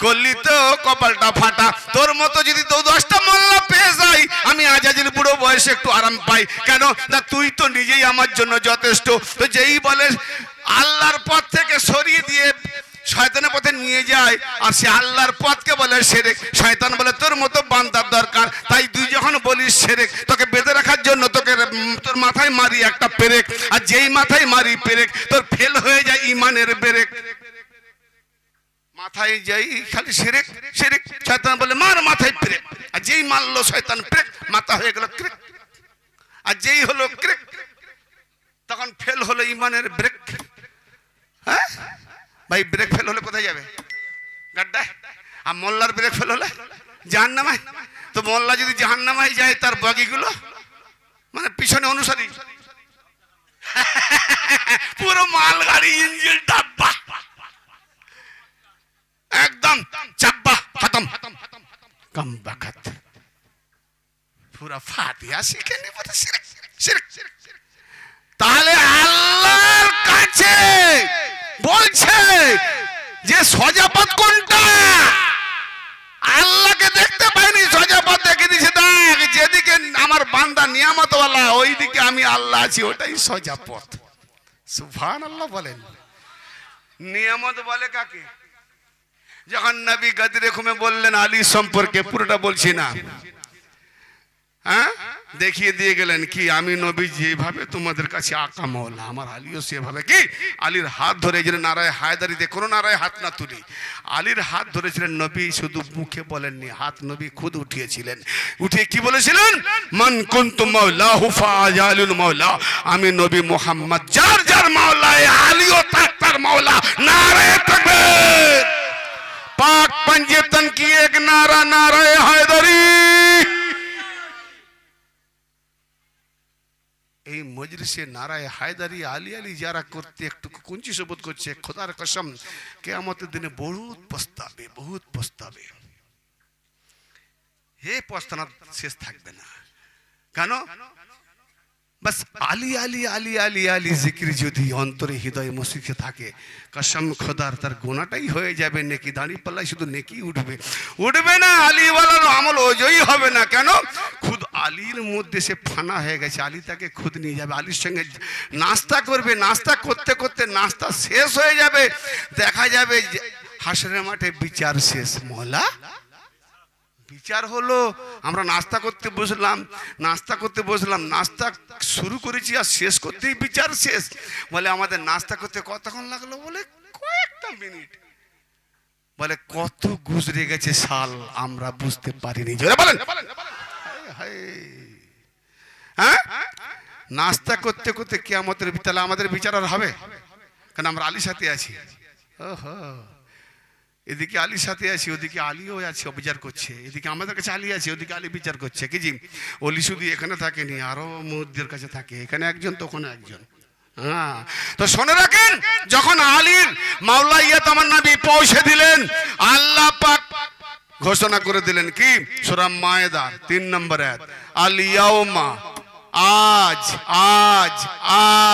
করলি তো কপালটা ফাটা, তোর মতো যদি 10টা মোল্লা পেয়ে যাই আমি আজাজিল বুড়ো বয়সে একটু আরাম পাই। কেন না তুই তো নিজেই আমার জন্য যথেষ্ট। তো যেই বলে আল্লাহর পথ থেকে সরিয়ে দিয়ে শয়তানের পথে নিয়ে যায়, আর সে আল্লাহর পথকে বলে শিরক। শয়তান বলে তোর মতো বান্দার দরকার, তাই তুই যখন বলিস শিরক, তোকে বেঁধে রাখার জন্য তোকে তোর মাথায় মারি একটা পেরেক, আর যেই মাথায় মারি পেরেক তোর ফেল হয়ে যায় ইমানের বেরেক। মাথায় যাই খালি শিরক শিরক, শয়তান বলে মার মাথায় পেরেক, আর যেই মারলো শয়তান পেরেক, মাথা হয়ে গেল ক্রেক, আর যেই হলো ক্রেক তখন ফেল হলো ইমানের ব্রেক। হ্যাঁ ভাই, ব্রেক ফেল হলে কোথায় যাবে? গাড্ডায়। আর মোল্লার ব্রেক ফেল হলে জাহান্নামায়। তো মোল্লা যদি জাহান্নামায় যায় তার বগিগুলো মানে পিছনে অনুসারী পুরো মালগাড়ি ইঞ্জিন ডাব্বা একদম চাব্বা খতম কম বাকাত। পুরো ফাতিহা শিখে নি বলে শিরক শিরক। তাহলে আল্লাহর কাছে বলছে যে সোজা পথ কোনটা? আল্লাহকে দেখতে পাইনি, সোজা পথ দেখে দিছে। দেখ যেদিকে আমার বান্দা নিয়ামতওয়ালা ওই দিকে আমি আল্লাহ আছি, ওটাই সোজা পথ। সুবহানাল্লাহ বলেন। নিয়ামত বলে কাকে? যখন নবী গদরে খুমে বললেন আলী সম্পর্কে, পুরোটা বলছি না, হ্যাঁ দেখিয়ে দিয়ে গেলেন কি আমি নবী যেভাবে তোমাদের কাছে আকা মওলা, আমার আলীও সেভাবে। কি আলীর হাত ধরেছিলেন নারায়ে হায়দারিতে, কোনো নারায়ে হাত না তুলি, আলীর হাত ধরেছিলেন নবী। শুধু মুখে বলেননি, হাত নবী খুদ উঠিয়েছিলেন। উঠিয়ে কি বলেছিলেন? মান কুনতু মাওলাহু ফাআজালুল মাওলা, আমি নবী মুহাম্মদ যার যার মাওলা, আলীও তার মাওলা। নারায়ে তাকবীর। पाक पंजेतन की एक नारा नाराए हैदरी। এই এই মজলিসে নারায়ে হায়দারি আলী আলী যারা করতে একটু কুঞ্চিত বোধ করছে, খোদার কসম কিয়ামতের দিনে বহুত পস্তাবে। হে পস্তানা শেষ থাকবে না। কেন? বাস আলী আলী আলী আলী আলী জিকির যদি অন্তরে হৃদয়ে মস্তিষ্কে থাকে, কসম খোদার তার গোনাটাই হয়ে যাবে নেকি, দাঁড়িয়ে পাল্লায় শুধু নেকি উঠবে না, আলীওয়ালার আমল ওজই হবে না। কেন? খুদ আলীর মধ্যে সে ফানা হয়ে গেছে, আলী তাকে খুদ নিয়ে যাবে, আলীর সঙ্গে নাস্তা করবে, নাস্তা করতে করতে নাস্তা শেষ হয়ে যাবে, দেখা যাবে হাসরের মাঠে বিচার শেষ। মওলা বিচার হলো, আমরা নাস্তা করতে বসলাম, নাস্তা শুরু করেছি আর শেষ করতেই বিচার শেষ। বলে আমাদের নাস্তা করতে কতক্ষণ লাগলো? বলে কয়েকটা মিনিট। বলে কত গুজরে গেছে সাল আমরা বুঝতে পারিনি। জোরে বলেন। হ্যাঁ, নাস্তা করতে করতে কিয়ামতের তাহলে আমাদের বিচার আর হবে? কারণ আমরা আলীর সাথে আছি। ওহো, এদিকে আলীর সাথে আছি, ওদিকে আলীও আছে, বিচার করছে। এদিকে আমাদের কাছে আলী আছে, ওদিকে আলী বিচার করছে। কি জি, অলি শুধু এখানে থাকেনি, আরো মুদ্দের কাছে থাকে, এখানে একজন তো ওখানে একজন। হ্যাঁ, তো শুনে রাখেন, যখন আলীর মাওলা তামান্না নবী পৌঁছে দিলেন, আল্লাহ পাক ঘোষণা করে দিলেন কি? সূরা মায়েদা 3 নম্বর আয়াত, আল ইয়াউমা, আজ আজ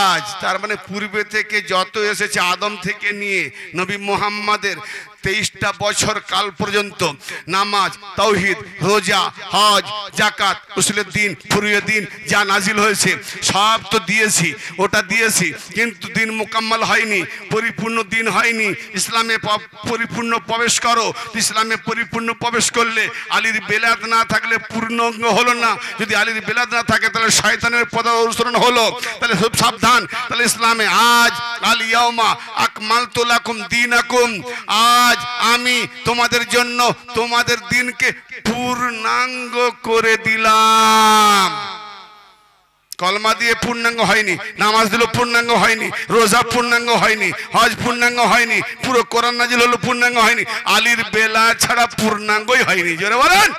আজ, তার মানে পূর্বে থেকে যত এসেছে আদম থেকে নিয়ে নবী মুহাম্মাদের 23টা বছর কাল পর্যন্ত নামাজ, তাওহীদ, রোজা, হজ, যাকাত, উসুলের দিন, ফুরুয়ের দিন যা নাজিল হয়েছে সব তো দিয়েছি, ওটা দিয়েছি, কিন্তু দিন মোকাম্মল হয়নি, পরিপূর্ণ দিন হয়নি। ইসলামে পরিপূর্ণ প্রবেশ করো। ইসলামে পরিপূর্ণ প্রবেশ করলে আলীর বেলাত না থাকলে পূর্ণাঙ্গ হলো না। যদি আলীর বেলাত না থাকে তাহলে শয়তানের পদ অনুসরণ হলো। তাহলে খুব সাবধান। তাহলে ইসলামে আজ আল ইয়াউমা আকমালতু লাকুম দীনাকুম, আজ আমি তোমাদের জন্য তোমাদের দিনকে পূর্ণাঙ্গ করে দিলাম। কলমা দিয়ে পূর্ণাঙ্গ হয়নি, নামাজ দিল পূর্ণাঙ্গ হয়নি, রোজা পূর্ণাঙ্গ হয়নি, হজ পূর্ণাঙ্গ হয়নি, পুরো কোরআন নাজিল হলো পূর্ণাঙ্গ হয়নি, আলীর বেলা ছাড়া পূর্ণাঙ্গই হয়নি। জোরে বলেন।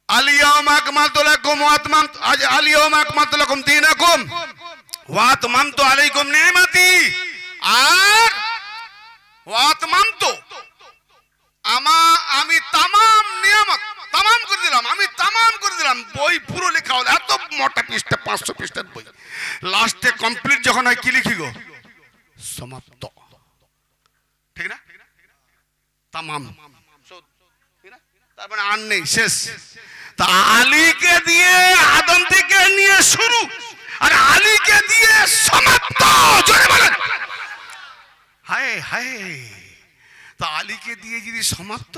আল ইয়াউমা আকমালতু লাকুম ওয়া আতমামতু, আজ আল ইয়াউমা আকমালতু লাকুম দীনাকুম ওয়া আতমামতু আলাইকুম নি'মাতি, আর আমি তামাম নিয়ামত তামাম করে দিলাম, আমি তামাম করে দিলাম। বই পুরো লেখা হলো, এত মোটা পৃষ্ঠা, 500 পৃষ্ঠার বই, লাস্টে কমপ্লিট যখন হয় কি লিখি গো? সমাপ্ত। ঠিক না? তামাম, তার মানে আর নেই, শেষ। তা আলীকে দিয়ে আদম থেকে নিয়ে শুরু, আর আলীকে দিয়ে সমাপ্ত। জোরে বলেন। হায় হায়, তা আলীকে দিয়ে যদি সমাপ্ত,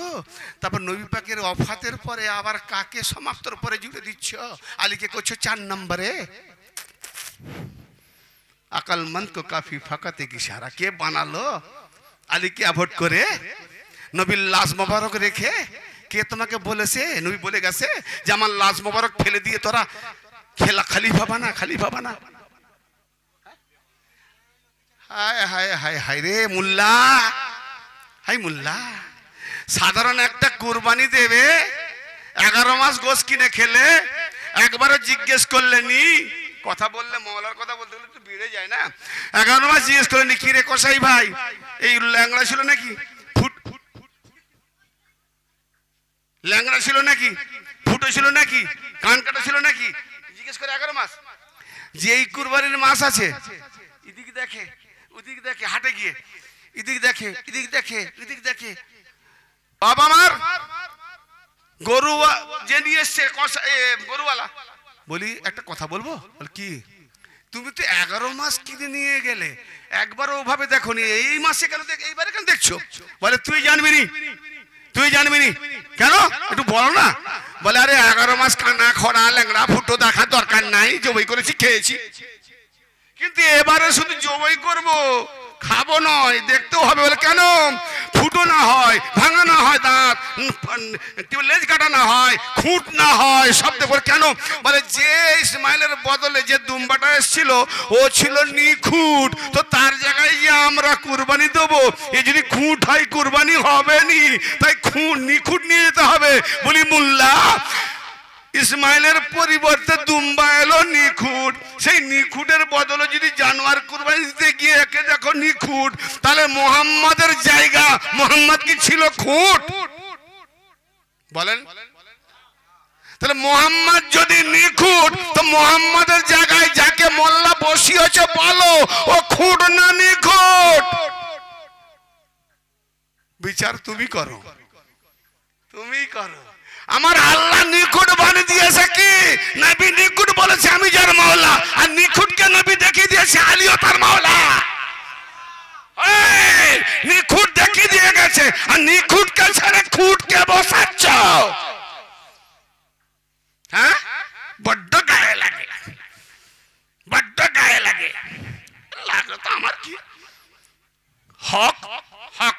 তারপর নবী পাকের ওফাতের পরে আবার কাকে সমাপ্তর পরে জুড়ে দিচ্ছ? আলীকে করছো 4 নম্বরে। আকলমন্দ কো কাফি ফাকাতে কি সারা, কে বানালো আলীকে অ্যাভয়েড করে? নবীর লাশ মোবারক রেখে কে তোমাকে বলেছে? নবী বলে গেছে যে আমার লাশ মোবারক ফেলে দিয়ে তোরা খলিফা বানা, খলিফা বানা। হায় হায় হায় হায় রে মোল্লা, হাই মোল্লা, সাধারণ একটা কুরবানি দেবে, 11 মাস গোশ কিনে খেলে, একবারও জিজ্ঞেস করলেনি? কথা বললে মওলার কথা বলতে বলতে একটু বেড়ে যায় না? 11 মাস জিজ্ঞেস করলেনি কি রে কসাই ভাই, এই ল্যাংড়া ছিল নাকি? ল্যাংড়া ছিল নাকি? ফুটো ছিল নাকি? কান কাটা ছিল নাকি? জিজ্ঞেস করে 11 মাস। যে এই কুরবানির মাস আছে, এদিক দেখে ওদিক দেখে, হাটে গিয়ে এদিক দেখে এদিক দেখে এদিক দেখে, বাবা আমার গরু যে নিয়ে এসছে গরুওয়ালা, বলি একটা কথা বলবো? কি? তুমি তো 11 মাস কিনে নিয়ে গেলে, একবারও ওভাবে দেখো নি, এই মাসে কেন এইবারে কেন দেখছো? বলে তুই জানবি নি, তুই জানবি নি কেন, একটু বলো না। বলে আরে 11 মাস কানা খরা ল্যাংড়া ফুটো দেখার দরকার নাই, জবাই করেছি খেয়েছি, কিন্তু এবারে শুধু জবাই করবো, খাবো নয়, দেখতেও হবে। বলে কেন? ফুটো না হয়, ভাঙা না হয় দাঁত, লেজ কাটা না হয়, খুঁট না হয়, সব দেখো। কেন? বলে যে ইসমাইলের বদলে যে দুম্বাটা এসেছিল ও ছিল নিখুঁট, তো তার জায়গায় যে আমরা কুরবানি দেবো, এ যদি খুঁট হয় কুরবানি হবে নি, তাই নিখুঁট নিয়ে যেতে হবে। বলি মোল্লা ইসমাইলের পরিবর্তে দুম্বা এলো নিখুঁত। সেই নিখুঁতের বদলে যদি জানোয়ার কুরবানি দিতে গিয়ে একে দেখো নিখুঁত, তাহলে মোহাম্মদের জায়গা, মোহাম্মদ কি ছিল খুঁট? বলেন। তাহলে মোহাম্মদ যদি নিখুঁত, তো মোহাম্মদের জায়গায় যাকে মোল্লা বসিয়েছে বলো ও খুঁট না নিখুঁত? বিচার তুমি করো, তুমি করো। আমার আল্লাহ নিখুঁত বানিয়ে দিয়েছে কি? নবী নিখুঁত বলেছে আমি যার মাওলা, আর নিখুঁতকে নবী দেখিয়ে দিয়েছে আলীও তার মাওলা। নিখুঁত দেখিয়ে দিয়ে গেছে, আর নিখুঁতকে ছেড়ে খুঁটকে বসাচ্ছ। হ্যাঁ, বড্ড গায়ে লাগে, বড্ড গায়ে লাগে। লাগে তো আমার কি হক, হক।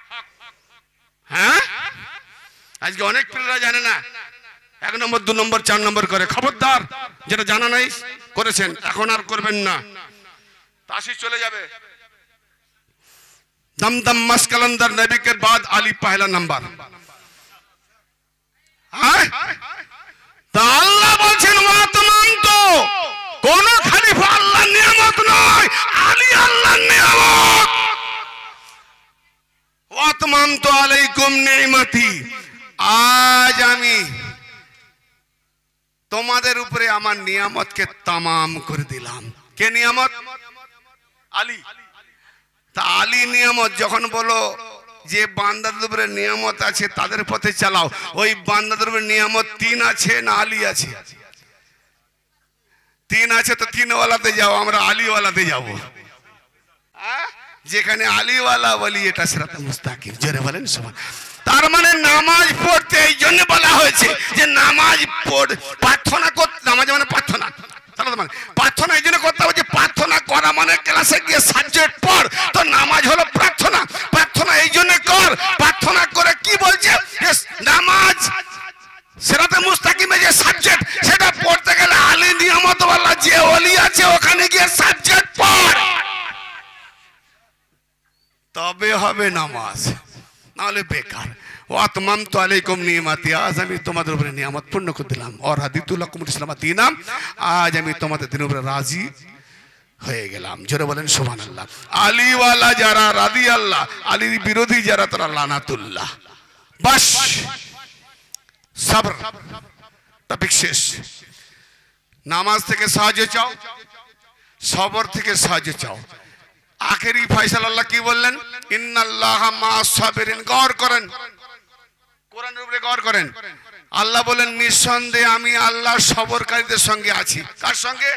হ্যাঁ, আজকে অনেক পীররা জানে না, 1 নম্বর 2 নম্বর 4 নম্বর করে। খবরদার, যেটা জানা নাই করেছেন এখন আর করবেন না, তাসি চলে যাবে। दमदम मस्कलंदर नबी के बाद अली पहला नंबर। আল্লাহ বলছেন ওয়াতমান তো কোন খলিফা আল্লাহর নিয়ামত নয়, আলী আল্লাহর নিয়ামত। ওয়াতমান তো আলাইকুম নিয়ামতি, আজ আমি তোমাদের উপরে আমার নিয়ামতকে তামাম করে দিলাম। কে নিয়ামত? আলী। তা আলী নিয়ামত যখন বলো যে বান্দাদের উপরে নিয়ামত আছে তাদের পথে চালাও, ওই বান্দাদের উপরে নিয়ামত 3 আছে না আলী আছে? 3 আছে, তো 3 ওয়ালাতে যাও, আমরা আলী ওয়ালাতে যাব। যেখানে আলীওয়ালা বলি এটা সিরাতে মুস্তাকিম। জোরে বলেন সুবহান। তার মানে নামাজ পড়তে এই জন্য বলা হয়েছে যে নামাজ প্রার্থনা করতে, নামাজ মানে প্রার্থনা, প্রার্থনা এই জন্য করতে হবে যে প্রার্থনা করা মানে ক্লাসে গিয়ে সাবজেক্ট পড়, তো নামাজ হলো প্রার্থনা। প্রার্থনা এই জন্য কর, প্রার্থনা করে কি বলছে নামাজ সিরাতে মুস্তাকিমে যে সাবজেক্ট সেটা পড়তে গেলে আলী নিয়ামতওয়ালা যে ওলি আছে ওখানে গিয়ে সাবজেক্ট পড়, তবে হবে নামাজ, নাহলে বেকার। ওয়াতমাম তো আলাইকুম নিয়ামতি, আজ আমি তোমাদের উপরে নিয়ামত পূর্ণ করে দিলাম। আর রাদিতু লাকুমুল ইসলাম দীনাম, আজ আমি তোমাদের দিনের উপরে রাজি হয়ে গেলাম। জোরে বলেন সুবহানাল্লাহ। আলীওয়ালা যারা রাদি আল্লাহ, আলীর বিরোধী যারা তারা লানাতুল্লাহ। বাস সবর, টপিক শেষ। নামাজ থেকে সাহায্য চাও, সবর থেকে সাহায্য চাও। আখেরি ফয়সালা আল্লাহ কি বললেন? ইন্নাল্লাহা মা'আস সাবিরিন। গৌর করেন, কোরআনের উপরে গৌর করেন। আল্লাহ বলেন নিঃসন্দেহে আমি আল্লাহ সবরকারীদের সঙ্গে আছি। কার সঙ্গে?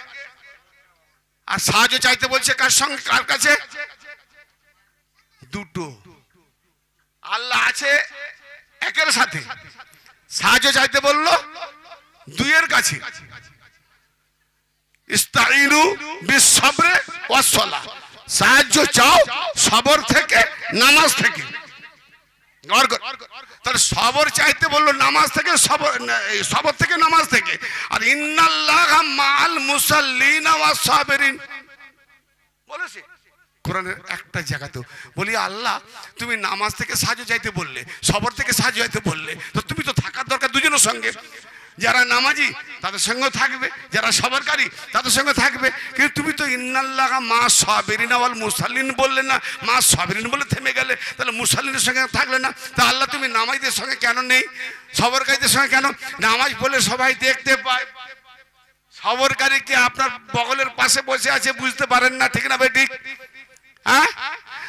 আর সাহায্য চাইতে বলছে কার সঙ্গে? কার কাছে? দুটো। আল্লাহ আছে একের সাথে, সাহায্য চাইতে বললো 2 এর কাছে। ইস্তাইনু বিস-সাবরি ওয়াস-সালাহ, সাহায্য চাও সবর থেকে, নামাজ থেকে। তাহলে সবর চাইতে বললো নামাজ থেকে, সবর থেকে নামাজ থেকে। আর ইন্নাল্লাহা মা'আল মুসাল্লিনা ওয়াস সাবিরিন বলেছে কোরআনের একটা জায়গাতেও। বলি আল্লাহ তুমি নামাজ থেকে সাহায্য চাইতে বললে, সবর থেকে সাহায্য চাইতে বললে, তো তুমি তো থাকার দরকার দুজনের সঙ্গে। যারা নামাজি তাদের সঙ্গে থাকবে, যারা সবরকারী তাদের সঙ্গে থাকবে। কিন্তু তুমি তো ইন্নাল্লাহা মা'আস সাবিরিন ওয়াল মুসাল্লিন বললে না, মা'আস সাবিরিন বলে থেমে গেলে, তাহলে মুসাল্লিনের সঙ্গে থাকলে না। তা আল্লাহ তুমি নামাজীদের সঙ্গে কেন নেই, সবরকারীদের সঙ্গে কেন? নামাজ বলে সবাই দেখতে পায়, সবরকারীকে আপনার বগলের পাশে বসে আছে বুঝতে পারেন না, ঠিক না ভাই? ঠিক। হ্যাঁ,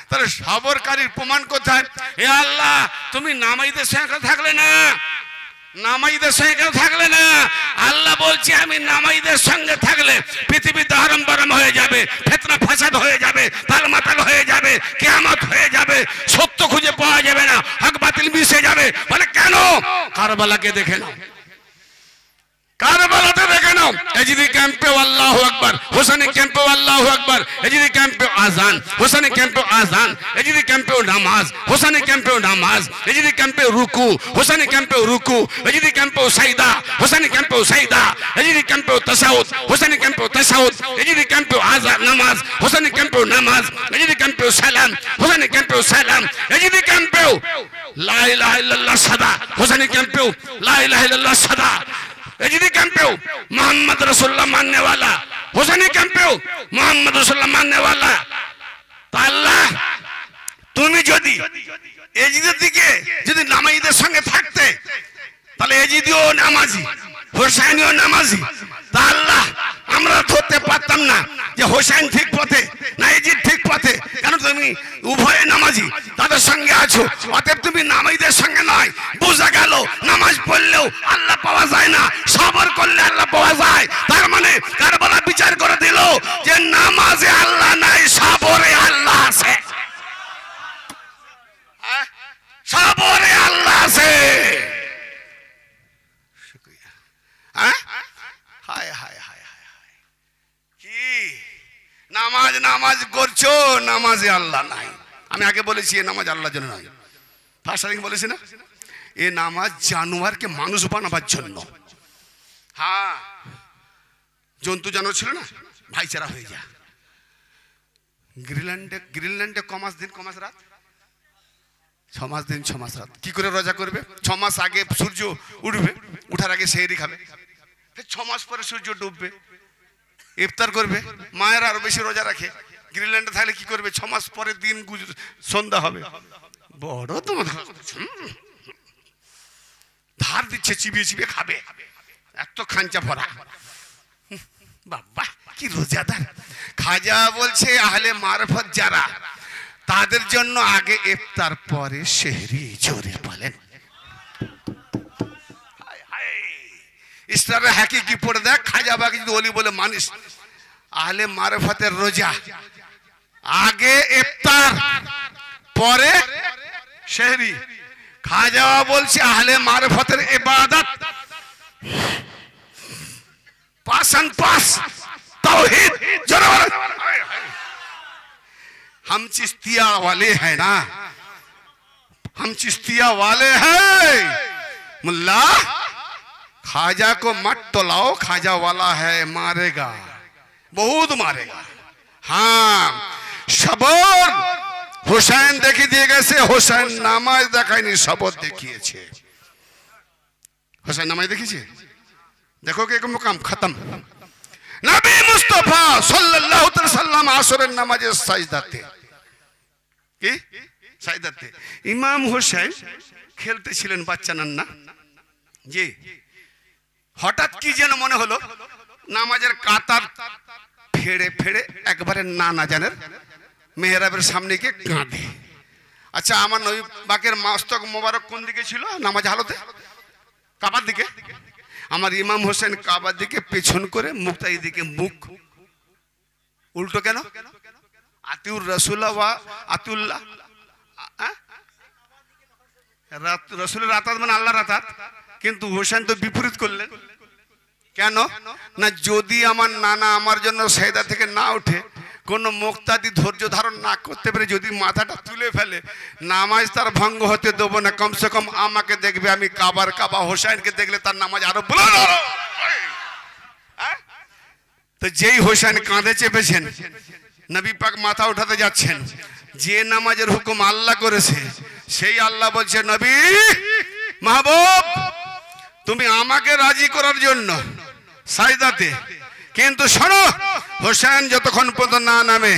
তাহলে সবরকারীর প্রমাণ কোথায়? হে আল্লাহ তুমি নামাজীদের সঙ্গে থাকলে না, নামাজীদের সঙ্গে থাকলে না। আল্লাহ বলছে আমি নামাজীদের সঙ্গে থাকলে পৃথিবী দাহরম বারম হয়ে যাবে, ফিতনা ফাসাদ হয়ে যাবে, তালমাতাল হয়ে যাবে, কিয়ামত হয়ে যাবে, সত্য খুঁজে পাওয়া যাবে না, হক বাতিল মিশে যাবে। বলে কেন? কারবালাকে দেখে নাও, কারবালাতে দেখে নাও। এজিদি ক্যাম্পে আল্লাহু আকবার, হোসেনি ক্যাম্পে আল্লাহু আকবার, এজিদি ক্যাম্পে আজান, হোসেনি ক্যাম্পে আজান, এজিদি ক্যাম্পে নামাজ, হোসেনি ক্যাম্পে নামাজ, এজিদি ক্যাম্পে রুকু, হোসেনি ক্যাম্পে রুকু, এজিদি ক্যাম্পে সাইদা, হোসেনি ক্যাম্পে সাইদা, এজিদি ক্যাম্পে তাসাউদ, হোসেনি ক্যাম্পে তাসাউদ, এজিদি ক্যাম্পে আজান নামাজ, হোসেনি ক্যাম্পে নামাজ, এজিদি ক্যাম্পে সালাম, হোসেনি ক্যাম্পে সালাম, এজিদি ক্যাম্পে লা ইলাহা ইল্লাল্লাহ সাদা, হোসেনি ক্যাম্পে লা ইলাহা ইল্লাল্লাহ সাদা, এজিদি ক্যাম্পে पे हो मोहम्मद रसूलुल्लाह मानने वाला, हुसैनी कैंप पे हो मोहम्मद रसूलुल्लाह मानने वाला। तो আল্লাহ তুমি যদি এজিদের দিকে যদি নামাজীদের সঙ্গে থাকতে তাহলে এজিদিও নামাজি হোসেনিও নামাজি, তা আল্লাহ আমরা ধরতে পারতাম না যে হোসেন ঠিক পথে না এজিদ ঠিক পথে, কেন তুমি উভয়ে নামাজি তাদের সঙ্গে আছো, অতএব তুমি নামাজীদের সঙ্গে নয়। বোঝা গেল নামাজ পড়লেও আল্লাহ পাওয়া যায় না, সবর করলে আল্লাহ পাওয়া যায়। তার মানে কারবালা বিচার করে দিল যে নামাজে আল্লাহ নাই, সবরে আল্লাহ আছে, সবরে আল্লাহ আছে। হায় হায় হায় হায় হায়, কি নামাজ নামাজ করছো, নামাজে আল্লাহ নাই। আমি আগে বলেছি এ নামাজ আল্লাহর জন্য নয়, ফার্স্ট টাইম বলেছি না, এ নামাজ জানোয়ারকে মানুষ বানাবার জন্য। হ্যাঁ, জন্তু জানোয়ার ছিল না, ভাইচারা হয়ে যা। গ্রিনল্যান্ডে কমাস দিন কমাস রাত, 6 মাস দিন 6 মাস রাত। কি করে রোজা করবে? 6 মাস আগে সূর্য উঠবে, উঠার আগে সেহরি খাবে, 6 মাস পরে সূর্য ডুববে, ইফতার করবে। মায়ের আরো বেশি রোজা রাখে। গ্রিনল্যান্ডে থাকলে কি করবে? 6 মাস পরে দিন সন্ধ্যা হবে। বড় তোমার ধার দিচ্ছে, চিবিয়ে চিবিয়ে খাবে, এত খাঞ্চা ভরা। বাবা কি রোজাদার। খাজা বলছে আহলে মারফত যারা, তাদের জন্য আগে ইফতার পরে সেহরি। জোরে বলেন ইসলামে হাকি কি পড়ে দেখ, খাজা বাকি যদি ওলি বলে মানিস। আহলে মারফতের রোজা আগে ইফতার পরে সেহরি। খাজা বলছে আহলে মারফতের ইবাদত पासन पास तौहीद। हम चिश्तिया वाले हैं ना, हम चिश्तिया वाले हैं। मुल्ला खाजा को मत तोलाओ, खाजा वाला है, मारेगा, बहुत मारेगा। हाँ সবর হুসেন দেখিয়ে দিয়ে গেছে, হুসেন নামাজ দেখায়নি, সবর দেখিয়েছে। হুসেন নামাজ দেখিয়েছে, देखो कि एक मुकाम खत्म। नबी मुस्तफा सल्लल्लाहु अलैहि वसल्लम আসরের নামাজে সাজদাতে কি সাজদাতে। ইমাম হোসেন খেলতে ছিলেন, বাচ্চা নান্না জি। হঠাৎ কি যেন মনে হলো নামাজের কাতার ফেড়ে ফেড়ে একবারে নানা জানের মেহরাবের সামনে গিয়ে কাঁদে। আচ্ছা, আমার নবী পাকের মাস্তক মোবারক কোন দিকে ছিল নামাজ হালতে? কাবার দিকে। আমার ইমাম হোসেন কাবার দিকে পেছন করে, মুখটা এইদিকে, মুখ উল্টো কেন? আতিউর রাসূলা ওয়া আতিউল্লাহ, রাসূলের রাতাত মানে আল্লাহ রাতাত, কিন্তু হোসেন তো বিপরীত করলেন কেন? না, যদি আমার নানা আমার জন্য সেজদা থেকে না উঠে, কোন মুক্তাদি ধৈর্য ধারণ না করতে পারে, যদি মাথাটা তুলে ফেলে, নামাজ তার ভঙ্গ হতে দেব না। কমসে কম আমাকে দেখবে, আমি কাবার কাবা, হোসেনকে দেখলে তার নামাজ আরো বলো। তো যেই হোসেন কাঁধে চেপেছেন, নবী পাক মাথা উঠাতে যাচ্ছেন, যে নামাজের হুকুম আল্লাহ করেছে, সেই আল্লাহ বলছে নবী মাহবুব তুমি আমাকে রাজি করার জন্য সাজদাতে, কিন্তু শোনো হোসেন যতক্ষণ পর্যন্ত না নামে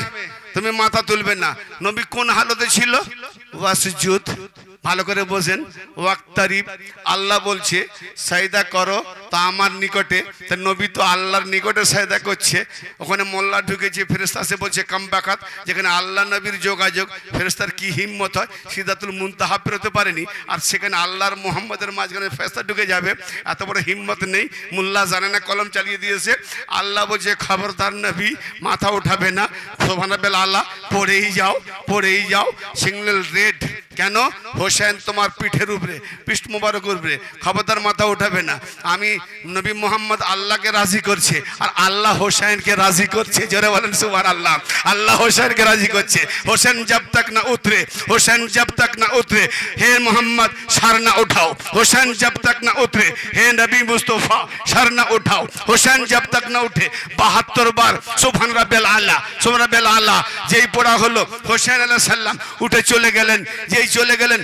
তুমি মাথা তুলবে না। নবী কোন হালতে ছিল? ওয়াসজুদ। ভালো করে বোঝেন, ওয়াক্তারিব। আল্লাহ বলছে সাজদা করো তা আমার নিকটে, তা নবী তো আল্লাহর নিকটে সাজদা করছে। ওখানে মোল্লা ঢুকেছে, ফেরেশতা সে বলছে কামবাকাত, যেখানে আল্লাহ নবীর যোগাযোগ, ফেরেশতার কি হিম্মত হয় সিদরাতুল মুনতাহা পেরোতে পারেনি, আর সেখানে আল্লাহর মুহাম্মদের মাঝখানে ফেরেশতা ঢুকে যাবে, এত বড় হিম্মত নেই। মোল্লা জানে না, কলম চালিয়ে দিয়েছে। আল্লাহ বলছে খবরদার নবী মাথা উঠাবে না, সুবহানাল্লাহ, আল্লাহ পড়েই যাও, পড়েই যাও। Signal red. কেন? হোসেন তোমার পিঠের উপরে, পৃষ্ঠ মোবারক উপরে, খবরদার মাথা উঠাবে না। আমি নবী মোহাম্মদ আল্লাহকে রাজি করছে, আর আল্লাহ হোসেনকে রাজি করছে। জোরে বলেন সুবহানাল্লাহ। আল্লাহ হোসেনকে রাজি করছে। হোসেন জব তক না উতরে, হোসেন জব তক না উতরে, হে মোহাম্মদ সর না উঠাও। হোসেন জব তক না উতরে, হে নবী মুস্তফা সর না উঠাও। হোসেন জব তক না উঠে 72 বার সুবহান রাব্বিল আলা, সুবহান রাব্বিল আলা যেই পড়া হলো, হোসেন আলাইহিস সালাম উঠে চলে গেলেন। যেই চলে গেলেন,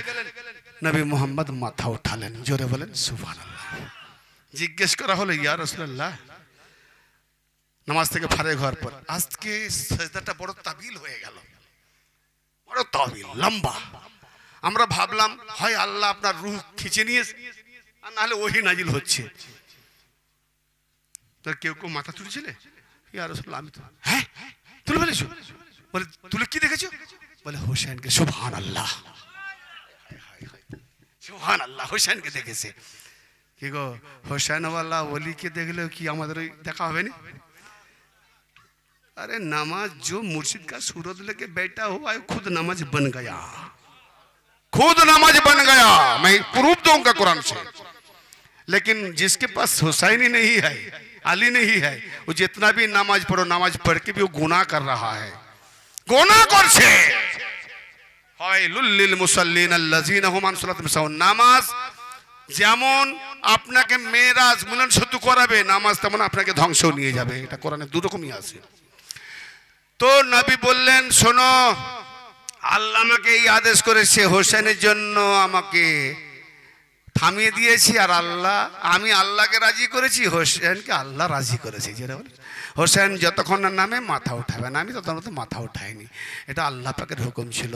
নবী মুহাম্মদ মাথা উঠালেন। জোরে বলেন সুবহানাল্লাহ। জিজ্ঞেস করা হলো, ইয়া রাসূলুল্লাহ, নামাজ থেকে ফারেক হওয়ার পর আজকে সাজদাটা বড় তাবিল হয়ে গেল, বড় তাবিল, লম্বা। আমরা ভাবলাম হয় আল্লাহ আপনার রূহ খিঁচে নিয়েছে, আর নাহলে ওহী নাজিল হচ্ছে। তো কেউ কেউ মাথা তুলেছিলে, ইয়া রাসূলুল্লাহ আমি তো, হ্যাঁ তুলে ফেলেছো? বলে তুলে কি দেখেছো? বলে হোসেনকে। সুবহানাল্লাহ, সুবহানাল্লাহ, হোসেনকে দেখেছে। কি গো, হোসেনওয়ালা ওলিকে দেখলেও কি আমাদের ওই দেখা হবে না? अरे नमाज जो मुर्शिद का सूरत लेके बैठा हुआ है खुद नमाज बन गया, खुद नमाज बन गया। मैं प्रूफ दूंगा कुरान से। लेकिन जिसके पास हुसैनी नहीं है, अली नहीं है, वो जितना भी नमाज पढ़ो, नमाज पढ़ के भी वो गुनाह कर रहा है, गुनाह करছে। ফাইলুল লিল মুসাল্লিন আল্লাযিনা হুম আন সালাতিহিম সাহুন। নামাজ যেমন আপনাকে মেরাজ মিলন সেতু করাবে, নামাজ তেমন আপনাকে ধ্বংস নিয়ে যাবে। এটা কোরআনে দু রকমই আছে। তো নবী বললেন, শোনো, আল্লাহ আমাকে এই আদেশ করেছে, হোসেনের জন্য আমাকে থামিয়ে দিয়েছি, আর আল্লাহ, আমি আল্লাহকে রাজি করেছি, হোসেনকে আল্লাহ রাজি করেছি। যেটা বলে হোসেন যতক্ষণ নামে মাথা উঠাবে না, আমি ততক্ষণ মাথা উঠাইনি। এটা আল্লাহ পাকের হুকুম ছিল।